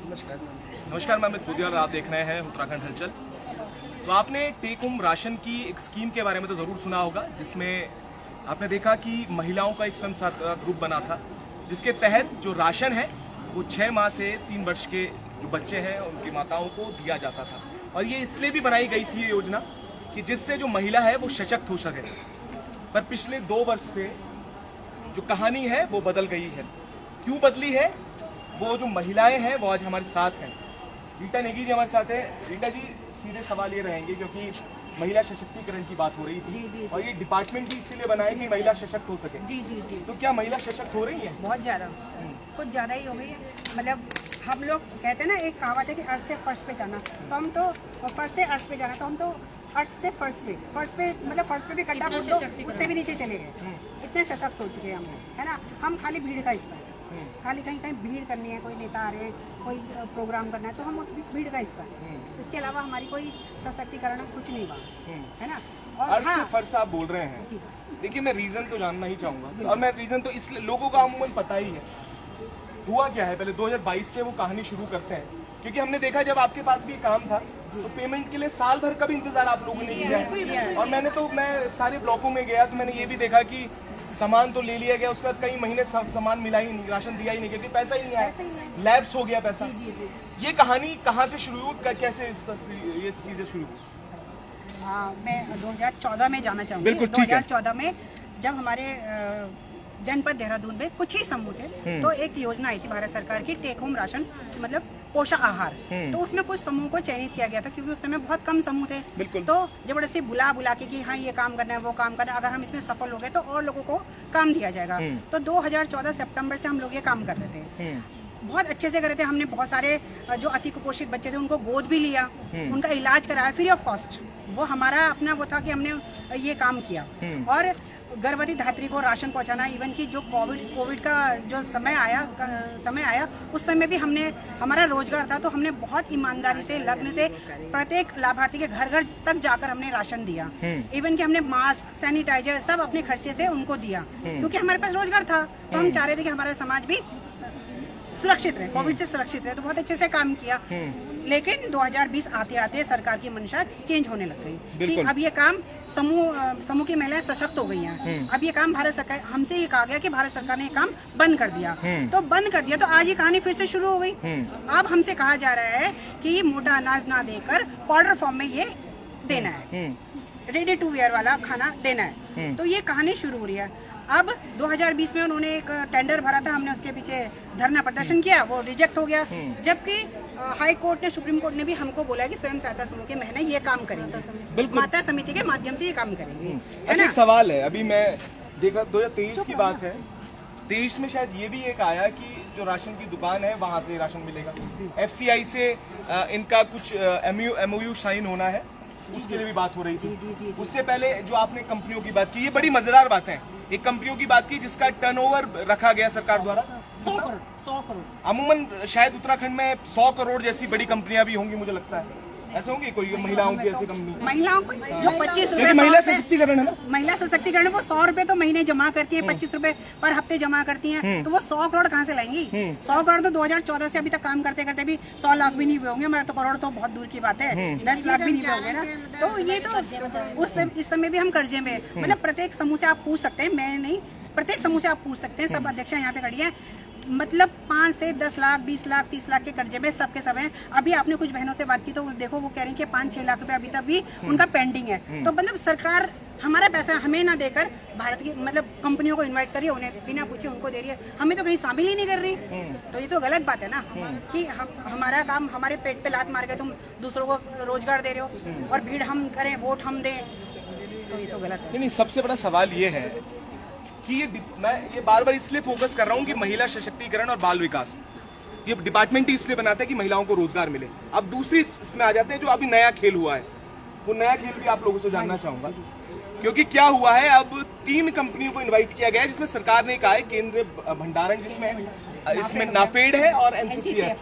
नमस्कार, मैं अमित बुद्धि और आप देख रहे हैं उत्तराखंड हलचल। तो आपने टेक होम राशन की एक स्कीम के बारे में तो ज़रूर सुना होगा, जिसमें आपने देखा कि महिलाओं का एक स्वयं सहायता ग्रुप बना था, जिसके तहत जो राशन है वो 6 माह से 3 वर्ष के जो बच्चे हैं उनकी माताओं को दिया जाता था। और ये इसलिए भी बनाई गई थी ये योजना कि जिससे जो महिला है वो सशक्त हो सके। पर पिछले 2 वर्ष से जो कहानी है वो बदल गई है। क्यों बदली है? वो जो महिलाएं हैं वो आज हमारे साथ हैं। रीटा नेगी जी हमारे साथ हैं। रीटा जी, सीधे सवाल ये रहेंगे क्योंकि महिला सशक्तिकरण की बात हो रही थी। जी। और ये डिपार्टमेंट भी इसीलिए बनाया कि महिला सशक्त हो सके। जी। तो क्या महिला सशक्त हो रही है? बहुत ज़्यादा, कुछ ज़्यादा ही हो गई है। मतलब हम लोग कहते हैं ना, एक कहावत है कि अर्थ से फर्श पे जाना, तो हम तो फर्श से अर्थ पे जाना, तो हम तो अर्थ से फर्श पे मतलब फर्श पे भी गड्ढा खोद दो, उससे भी नीचे चले गए। इतने सशक्त हो चुके हैं हम लोग, है ना। हम खाली भीड़ का हिस्सा है, खाली कहीं कहीं भीड़ करनी है, कोई नेता आ रहे हैं, कोई प्रोग्राम करना है, तो हम उस भीड़ का हिस्सा है। इसके अलावा हमारी कोई सशक्तिकरण कुछ नहीं हुआ, है ना। और अर्थ से फर्श आप बोल रहे हैं। देखिए, मैं रीजन तो जानना ही चाहूंगा, और मैं रीजन तो इसलिए लोगों का अमूमन पता ही है। हुआ क्या है, पहले 2022 से वो कहानी शुरू करते हैं, क्योंकि हमने देखा जब आपके पास भी काम था तो पेमेंट के लिए साल भर का भी इंतजार आप लोगों ने किया है। और मैं सारे ब्लॉकों में गया तो मैंने ये भी देखा कि सामान तो ले लिया गया, उसके बाद कई महीने सामान मिला ही नहीं, राशन दिया ही नहीं, क्योंकि पैसा ही नहीं आया, लैप्स हो गया पैसा। ये कहानी कहाँ से शुरू हुई, कैसे ये चीजें शुरू हुई? हाँ, मैं 2014 में जाना चाहूँगी। 2014 में जब हमारे जनपद देहरादून में कुछ ही समूह थे, तो एक योजना आई थी भारत सरकार की, टेक होम राशन, मतलब पोषण आहार। तो उसमें कुछ समूह को चयनित किया गया था, क्योंकि उस समय बहुत कम समूह थे। तो जबरदस्ती बुला के कि हाँ ये काम करना है, वो काम करना है, अगर हम इसमें सफल हो गए तो और लोगों को काम दिया जाएगा। तो 2014 सितंबर से हम लोग ये काम कर रहे थे। बहुत अच्छे से कर रहे थे। हमने बहुत सारे जो अति कुपोषित बच्चे थे उनको गोद भी लिया, उनका इलाज कराया फ्री ऑफ कॉस्ट। वो हमारा अपना वो था कि हमने ये काम किया। और गर्भवती धात्री को राशन पहुंचाना, इवन कि जो कोविड का जो समय आया उस समय भी हमारा रोजगार था, तो हमने बहुत ईमानदारी से लगन से प्रत्येक लाभार्थी के घर घर तक जाकर हमने राशन दिया। इवन कि हमने मास्क, सैनिटाइजर सब अपने खर्चे से उनको दिया, क्योंकि हमारे पास रोजगार था। तो हम चाह रहे थे कि हमारा समाज भी सुरक्षित रहे, कोविड से सुरक्षित रहे। तो बहुत अच्छे से काम किया। लेकिन 2020 आते आते सरकार की मंशा चेंज होने लग गई कि अब ये काम समूह की महिलाएं सशक्त हो गई हैं। अब ये काम भारत सरकार, हमसे ये कहा गया कि भारत सरकार ने ये काम बंद कर दिया। तो बंद कर दिया, तो आज ये कहानी फिर से शुरू हो गई। अब हमसे कहा जा रहा है कि ये मोटा अनाज ना देकर पाउडर फॉर्म में ये देना है, रेडी टू वेयर वाला खाना देना है। तो ये कहानी शुरू हो रही है। अब 2020 में उन्होंने एक टेंडर भरा था, हमने उसके पीछे धरना प्रदर्शन किया, वो रिजेक्ट हो गया। जबकि हाई कोर्ट ने, सुप्रीम कोर्ट ने भी हमको बोला कि स्वयं सहायता समूह के महिलाएं ये काम करेंगे, माता समिति के माध्यम से ये काम करेंगे। अच्छा, एक सवाल है, अभी मैं देखा 2023 की बात है, 23 में शायद ये भी एक आया कि जो राशन की दुकान है वहां से राशन मिलेगा। FCI से इनका कुछ MOU साइन होना है, उसके लिए भी बात हो रही थी। उससे पहले जो आपने कंपनियों की बात की, ये बड़ी मजेदार बात है। एक कंपनियों की बात की जिसका टर्नओवर रखा गया सरकार द्वारा 100 करोड़। अमूमन शायद उत्तराखंड में 100 करोड़ जैसी बड़ी कंपनियां भी होंगी, मुझे लगता है। ऐसे होंगी कोई महिलाओं की ऐसी कंपनी? महिलाओं को जो 25 रुपए, महिला सशक्तिकरण है ना, महिला सशक्तिकरण, वो 100 रुपए तो महीने जमा करती है, 25 रुपए पर हफ्ते जमा करती हैं। तो वो 100 करोड़ कहाँ से लाएंगी? 100 करोड़ तो 2014 से अभी तक काम करते करते भी 100 लाख भी नहीं हुए होंगे। हमारे तो करोड़ तो बहुत दूर की बात है, 10 लाख भी नहीं हुए होंगे ना। तो ये तो इस समय भी हम कर्जे में, मतलब प्रत्येक समूह से आप पूछ सकते हैं, मैं नहीं, प्रत्येक समूह से आप पूछ सकते हैं। सब अध्यक्ष यहाँ पे खड़ी हैं, मतलब 5 से 10 लाख, 20 लाख, 30 लाख के कर्जे में सबके सब हैं। अभी आपने कुछ बहनों से बात की तो देखो वो कह रही है कि 5-6 लाख रुपए अभी तक भी उनका पेंडिंग है। तो मतलब सरकार हमारा पैसा हमें ना देकर भारत की मतलब कंपनियों को इनवाइट करिए, उन्हें बिना पूछे उनको दे रही है, हमें तो कहीं शामिल ही नहीं कर रही। तो ये तो गलत बात है ना कि हमारा काम, हमारे पेट पे लात मार के तुम दूसरों को रोजगार दे रहे हो और भीड़ हम करें, वोट हम दें, तो ये तो गलत है। नहीं, सबसे बड़ा सवाल ये है कि मैं ये बार बार इसलिए फोकस कर रहा हूँ कि महिला सशक्तिकरण और बाल विकास, ये डिपार्टमेंट ही इसलिए बनाता है कि महिलाओं को रोजगार मिले। अब दूसरी इसमें आ जाते हैं, जो अभी नया खेल हुआ है, वो नया खेल भी आप लोगों से जानना चाहूंगा। क्योंकि क्या हुआ है, अब 3 कंपनियों को इनवाइट किया गया है, जिसमें सरकार ने कहा है केंद्रीय भंडारण, जिसमें इसमें नाफेड है और NCC है।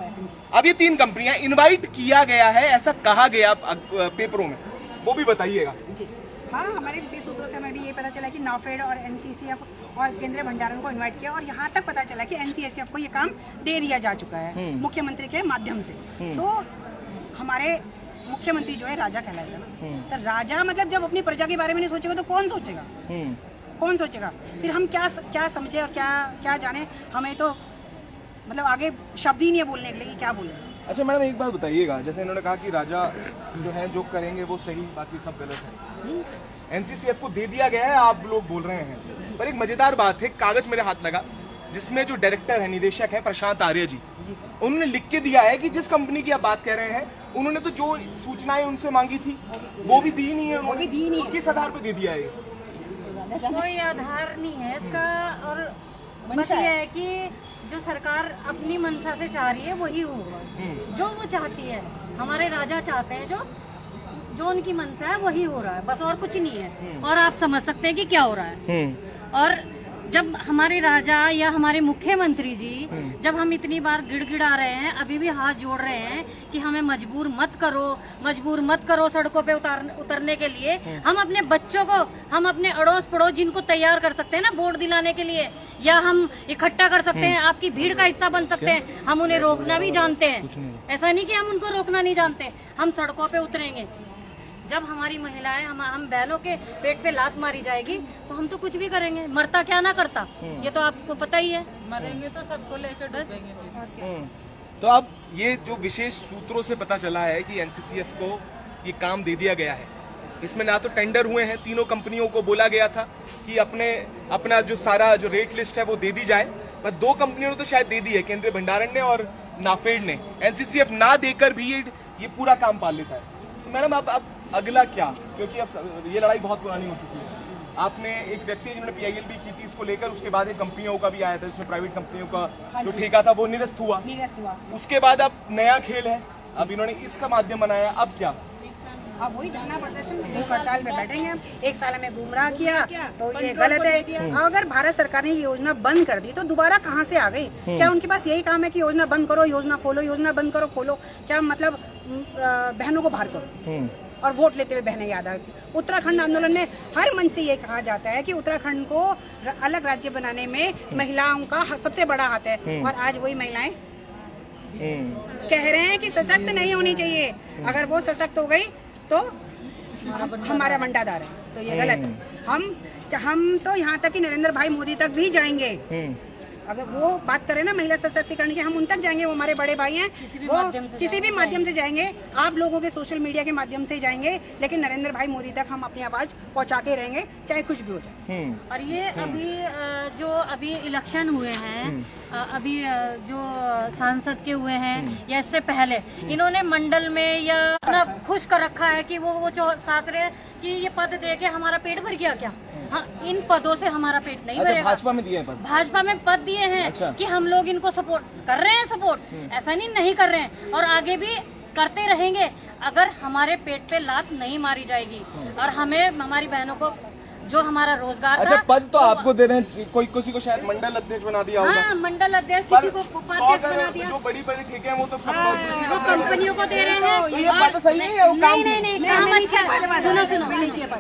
अब ये 3 कंपनियां इनवाइट किया गया है, ऐसा कहा गया पेपरों में, वो भी बताइएगा। हाँ, हमारे विशेष सूत्रों से हमें भी ये पता चला कि नाफेड और एनसीसीएफ और केंद्रीय भंडारण को इनवाइट किया और यहाँ तक पता चला कि एनसीसीएफ को ये काम दे दिया जा चुका है मुख्यमंत्री के माध्यम से। तो हमारे मुख्यमंत्री जो है राजा कहलाएगा ना, तो राजा मतलब जब अपनी प्रजा के बारे में नहीं सोचेगा तो कौन सोचेगा? कौन सोचेगा? फिर हम क्या समझे और क्या जाने, हमें तो मतलब आगे शब्द ही नहीं है बोलने के लिए कि क्या बोले। अच्छा मैडम, एक बात बताइएगा, जैसे इन्होंने कहा कि राजा जो है जो करेंगे वो सही, बाकी सब गलत है। एनसीसीएफ को दे दिया गया है आप लोग बोल रहे हैं, पर एक मजेदार बात है, कागज मेरे हाथ लगा जिसमें जो डायरेक्टर है, निदेशक है प्रशांत आर्य जी, उन्होंने लिख के दिया है कि जिस कंपनी की आप बात कर रहे हैं उन्होंने तो जो सूचनाएं उनसे मांगी थी वो भी दी नहीं है, उन्होंने दी नहीं है। किस आधार पर दे दिया है? कोई आधार नहीं है इसका, और बस ये है कि जो सरकार अपनी मंशा से चाह रही है वही होगा, जो वो चाहती है, हमारे राजा चाहते हैं, जो उनकी मंशा है वही हो रहा है, बस और कुछ नहीं है। और आप समझ सकते हैं कि क्या हो रहा है। और जब हमारे राजा या हमारे मुख्यमंत्री जी जब हम इतनी बार गिड़गिड़ा रहे हैं, अभी भी हाथ जोड़ रहे हैं कि हमें मजबूर मत करो सड़कों पे उतरने के लिए, हम अपने बच्चों को, हम अपने अड़ोस पड़ोस जिनको तैयार कर सकते हैं ना वोट दिलाने के लिए, या हम इकट्ठा कर सकते हैं, आपकी भीड़ का हिस्सा बन सकते हैं, हम उन्हें रोकना भी जानते हैं। ऐसा नहीं कि हम उनको रोकना नहीं जानते, हम सड़कों पे उतरेंगे। जब हमारी महिलाएं, हम बहनों के पेट पे लात मारी जाएगी तो हम तो कुछ भी करेंगे, मरता क्या ना करता, ये तो आपको पता ही है। मरेंगे तो सबको लेकर डूबेंगे। तो अब ये जो विशेष सूत्रों से पता चला है कि एनसीसीएफ को ये काम दे दिया गया है, इसमें ना तो टेंडर हुए हैं, तीनों कंपनियों को बोला गया था कि अपना जो सारा जो रेट लिस्ट है वो दे दी जाए, पर दो कंपनियों ने तो शायद दे दी है, केंद्रीय भंडारण ने और नाफेड ने। एनसीसीएफ ना देकर भी ये पूरा काम पाल लेता है। तो मैडम अब अगला क्या, क्योंकि अब ये लड़ाई बहुत पुरानी हो चुकी है। आपने एक व्यक्ति जिन्होंने पीआईएल भी की थी इसको लेकर, उसके बाद एक कंपनियों का भी आया था, इसमें प्राइवेट कंपनियों का जो ठेका था वो निरस्त हुआ। उसके बाद अब नया खेल है, अब इन्होंने इसका माध्यम बनाया, अब क्या? अब वही धरना प्रदर्शन, भूख हड़ताल में बैठेंगे हम। एक साल हमें गुमराह किया तो ये गलत है। अगर भारत सरकार ने ये योजना बंद कर दी तो दोबारा कहाँ से आ गई? क्या उनके पास यही काम है कि योजना बंद करो, योजना खोलो, योजना बंद करो खोलो? क्या मतलब बहनों को बाहर करो और वोट लेते हुए बहनें याद आ गई? उत्तराखंड आंदोलन में हर मन से ये कहा जाता है कि उत्तराखंड को अलग राज्य बनाने में महिलाओं का सबसे बड़ा हाथ है, और आज वही महिलाएं कह रहे हैं कि सशक्त नहीं होनी चाहिए। अगर वो सशक्त हो गई तो हमारा मंडादार है, तो ये गलत है। हम तो यहाँ तक कि नरेंद्र भाई मोदी तक भी जाएंगे। अगर वो बात करें ना महिला सशक्तिकरण की, हम उन तक जाएंगे, वो हमारे बड़े भाई हैं, किसी भी माध्यम से जाएंगे, आप लोगों के सोशल मीडिया के माध्यम से जाएंगे, लेकिन नरेंद्र भाई मोदी तक हम अपनी आवाज पहुंचा के रहेंगे, चाहे कुछ भी हो जाए। और ये अभी इलेक्शन हुए हैं, अभी जो सांसद के हुए हैं या इससे पहले, इन्होंने मंडल में या अपना खुश कर रखा है कि वो जो साथ रहे कि ये पद दे के हमारा पेट भर गया क्या? हाँ, इन पदों से हमारा पेट नहीं भरेगा। भाजपा में दिए पद, भाजपा में पद दिए हैं। अच्छा। कि हम लोग इनको सपोर्ट कर रहे हैं, सपोर्ट ऐसा नहीं कर रहे हैं, और आगे भी करते रहेंगे अगर हमारे पेट पे लात नहीं मारी जाएगी। और हमें, हमारी बहनों को जो हमारा रोजगार, अच्छा पद तो आपको दे रहे हैं, किसी को शायद मंडल अध्यक्ष बना दिया होगा। हाँ, मंडल अध्यक्ष, किसी को उपाध्यक्ष बना दिया। जो बड़ी बड़ी ठेके हैं वो तो वो कंपनियों को दे रहे हैं। तो ये बात सही नहीं है? नहीं, काम अच्छा है। सुनो,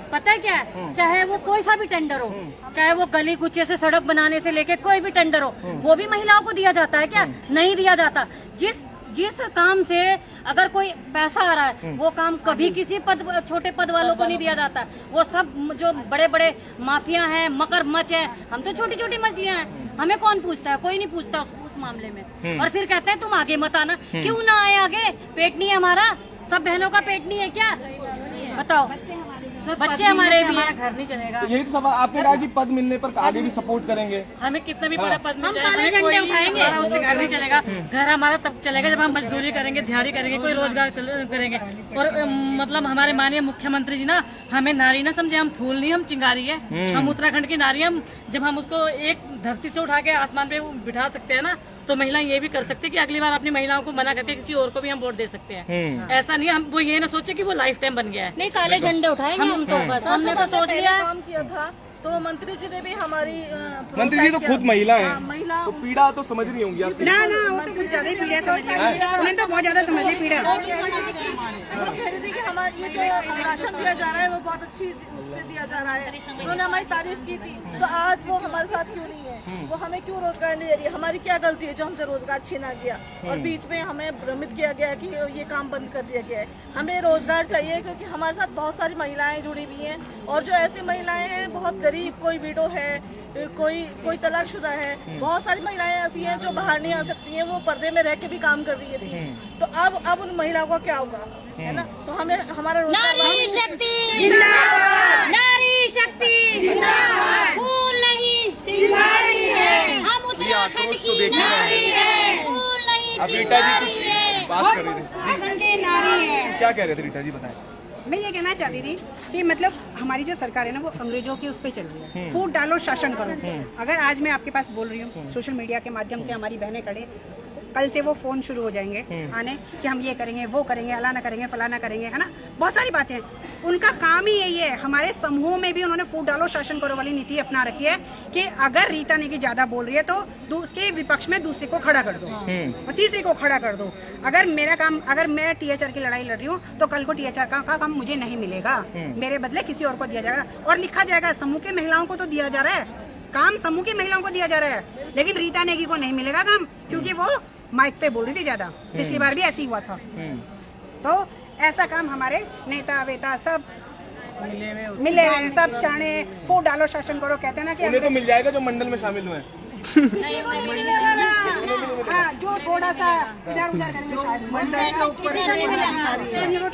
पता है क्या है, चाहे वो कोई सा भी टेंडर हो, चाहे वो गली कुचे से सड़क बनाने से लेके कोई भी टेंडर हो, वो भी महिलाओं को दिया जाता है क्या? नहीं दिया जाता। जिस काम से अगर कोई पैसा आ रहा है वो काम कभी किसी छोटे पद वालों को नहीं दिया जाता। वो सब जो बड़े बड़े माफिया हैं, मगरमच्छ है, हम तो छोटी छोटी मछलियां हैं, हमें कौन पूछता है? कोई नहीं पूछता उस मामले में। और फिर कहते हैं तुम आगे मत आना। क्यों ना आए आगे? पेट नहीं है हमारा? सब बहनों का पेट नहीं है क्या? बताओ, बच्चे हमारे भी हैं, घर नहीं चलेगा। तो यही तो सवाल, आपने कहा कि पद मिलने पर आगे भी सपोर्ट करेंगे। हमें कितना भी बड़ा पद मिल हम जाए, काले झंडे उठाएंगे। उससे घर नहीं चलेगा। घर हमारा तब चलेगा जब हम मजदूरी करेंगे, दिहाड़ी करेंगे, कोई रोजगार करेंगे। और मतलब हमारे माननीय मुख्यमंत्री जी ना हमें नारी ना समझे, हम फूल नहीं, हम चिंगारी है। हम उत्तराखंड की नारी, हम जब हम उसको एक धरती से उठा के आसमान पे बिठा सकते हैं ना, तो महिलाएं ये भी कर सकती है कि अगली बार अपनी महिलाओं को मना करके किसी और को भी हम वोट दे सकते हैं। ऐसा नहीं, हम वो ये ना सोचे कि वो लाइफ टाइम बन गया है। नहीं, काले झंडे उठाएंगे हम तो बस, हमने तो सोच लिया। काम किया था तो मंत्री जी ने भी हमारी मंत्री जी तो खुद महिला है, महिला तो पीड़ा तो समझ रही होंगी आप। ना वो तो कुछ ज्यादा ही पीड़ा समझ लिया, उन्हें तो बहुत ज्यादा समझ ली पीड़ा। वो कह रही थी कि हमारे ये जो राशन दिया जा रहा है वो बहुत अच्छी उससे दिया जा रहा है, उन्होंने हमारी तारीफ की थी। तो आज वो हमारे साथ क्यों नहीं है, वो हमें क्यों रोजगार नहीं दे रही है? हमारी क्या गलती है जो हमसे रोजगार छीना गया और बीच में हमें भ्रमित किया गया कि ये काम बंद कर दिया गया है? हमें रोजगार चाहिए क्योंकि हमारे साथ बहुत सारी महिलाएं जुड़ी हुई हैं और जो ऐसी महिलाएं हैं बहुत गरीब, कोई विडो है, कोई तलाकशुदा है, बहुत सारी महिलाएं ऐसी हैं जो बाहर नहीं आ सकती हैं, वो पर्दे में रह के भी काम कर रही थी। तो अब उन महिलाओं का क्या होगा, है ना? तो हमें हमारा नारी शक्ति जिंदाबाद, नारी शक्ति जिंदाबाद, फूल नहीं चिंगारी है, हम उत्तराखंड की नारी है, फूल नहीं अब रीटा जी कुछ चिंगारी है। बात कर रही थी जी, उत्तराखंड की नारी है। क्या कह रहे थे रीटा जी, बताएं। मैं ये कहना चाहती थी कि मतलब हमारी जो सरकार है ना वो अंग्रेजों के उस पे चल रही है, फूट डालो शासन करो। अगर आज मैं आपके पास बोल रही हूँ, सोशल मीडिया के माध्यम से हमारी बहनें खड़े, कल से वो फोन शुरू हो जाएंगे आने कि हम ये करेंगे, वो करेंगे, अलाना करेंगे, फलाना करेंगे, है ना? बहुत सारी बातें। उनका काम ही यही है। हमारे समूह में भी उन्होंने फूट डालो शासन करो वाली नीति अपना रखी है कि अगर रीता नेगी ज्यादा बोल रही है तो उसके विपक्ष में दूसरे को खड़ा कर दो और तीसरे को खड़ा कर दो। अगर मेरा काम, अगर मैं THR की लड़ाई लड़ रही हूँ तो कल को THR का काम मुझे नहीं मिलेगा, मेरे बदले किसी और को दिया जाएगा और लिखा जाएगा समूह के महिलाओं को तो दिया जा रहा है काम, समूह की महिलाओं को दिया जा रहा है, लेकिन रीता नेगी को नहीं मिलेगा काम क्योंकि वो माइक पे बोल रही थी ज्यादा। पिछली बार भी ऐसे ही हुआ था। तो ऐसा काम हमारे नेता वेता सब मिले हैं, सब चाहे फूट डालो शासन करो कहते हैं ना कि उन्हें तो मिल जाएगा जो मंडल में शामिल हुए हैं। किसी को नहीं मिलेगा। हाँ, जो थोड़ा सा इधर उधर करेंगे शायद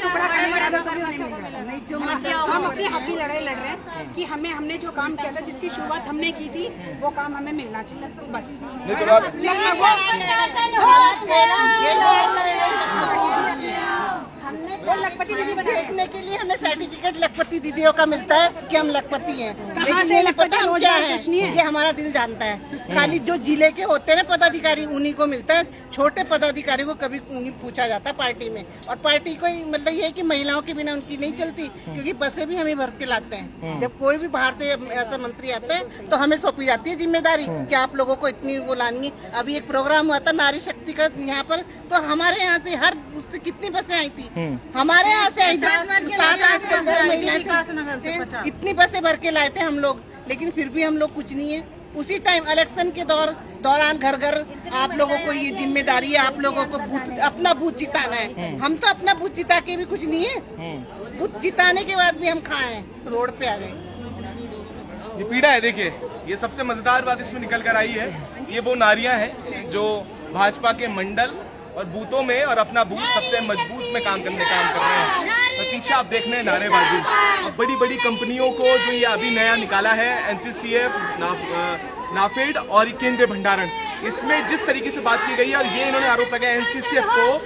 टुकड़ा करने का तो भी नहीं मिलेगा। हम अपने हक की लड़ाई लड़ रहे हैं कि हमने जो काम किया था, जिसकी शुरुआत हमने की थी, वो काम हमें मिलना चाहिए बस। हमने लखपति दीदी देखने के लिए हमें सर्टिफिकेट लखपति दीदियों का मिलता है कि हम लखपति हैं, लेकिन ये नहीं पता हम क्या है, ये हमारा दिल जानता है। खाली जो जिले के होते हैं ना पदाधिकारी, उन्हीं को मिलता है, छोटे पदाधिकारी को कभी नहीं पूछा जाता पार्टी में। और पार्टी को मतलब ये है कि महिलाओं के बिना उनकी नहीं चलती, क्योंकि बसें भी हमें भर के लाते हैं। जब कोई भी बाहर से ऐसा मंत्री आता है तो हमें सौंपी जाती है जिम्मेदारी कि आप लोगों को इतनी वो लानी है। अभी एक प्रोग्राम हुआ था नारी शक्ति का यहाँ पर, तो हमारे यहाँ से हर उससे कितनी बसें आई थी, हमारे यहाँ से आई थी 7-8 महिलाएं, इतनी बसें भर के लाए थे हम लोग, लेकिन फिर भी हम लोग कुछ नहीं है। उसी टाइम इलेक्शन के दौरान घर घर आप लोगों को ये जिम्मेदारी है, आप लोगों को अपना बूथ जिताना है। हम तो अपना बूथ जिता के भी कुछ नहीं है, बूथ जिताने के बाद भी हम कहाँ हैं, रोड पे आ गए। ये पीड़ा है। देखिए, ये सबसे मजेदार बात इसमें निकल कर आई है, ये वो नारियां हैं जो भाजपा के मंडल और बूथों में और अपना बूथ सबसे मजबूत में काम कर रहे हैं। और पीछे आप देख रहे हैं नारेबाजी। बड़ी बड़ी कंपनियों को जो ये अभी नया निकाला है NCCF, नाफेड और केंद्रीय भंडारण, इसमें जिस तरीके से बात की गई है और ये इन्होंने आरोप लगाया NCCF को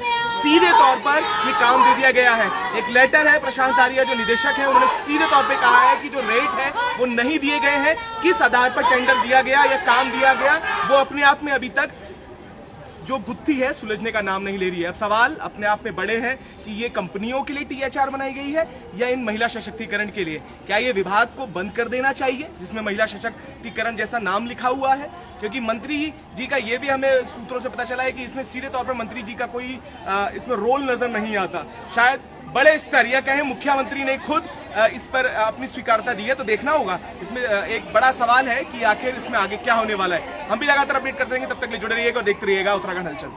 सीधे तौर पर ये काम दे दिया गया है। एक लेटर है, प्रशांत आर्या जो निदेशक है उन्होंने सीधे तौर पे कहा है कि जो रेट है वो नहीं दिए गए हैं, किस आधार पर टेंडर दिया गया या काम दिया गया, वो अपने आप में अभी तक जो गुत्थी है सुलझने का नाम नहीं ले रही है। अब सवाल अपने आप में बड़े हैं कि ये कंपनियों के लिए THR बनाई गई है या इन महिला सशक्तिकरण के लिए। क्या ये विभाग को बंद कर देना चाहिए जिसमें महिला सशक्तिकरण जैसा नाम लिखा हुआ है? क्योंकि मंत्री जी का ये भी हमें सूत्रों से पता चला है कि इसमें सीधे तौर पर मंत्री जी का कोई इसमें रोल नजर नहीं आता। शायद बड़े स्तर या कहें मुख्यमंत्री ने खुद इस पर अपनी स्वीकारता दी है, तो देखना होगा। इसमें एक बड़ा सवाल है कि आखिर इसमें आगे क्या होने वाला है। हम भी लगातार अपडेट करते रहेंगे, तब तक के लिए जुड़े रहिएगा और देखते रहिएगा उत्तराखंड हलचल।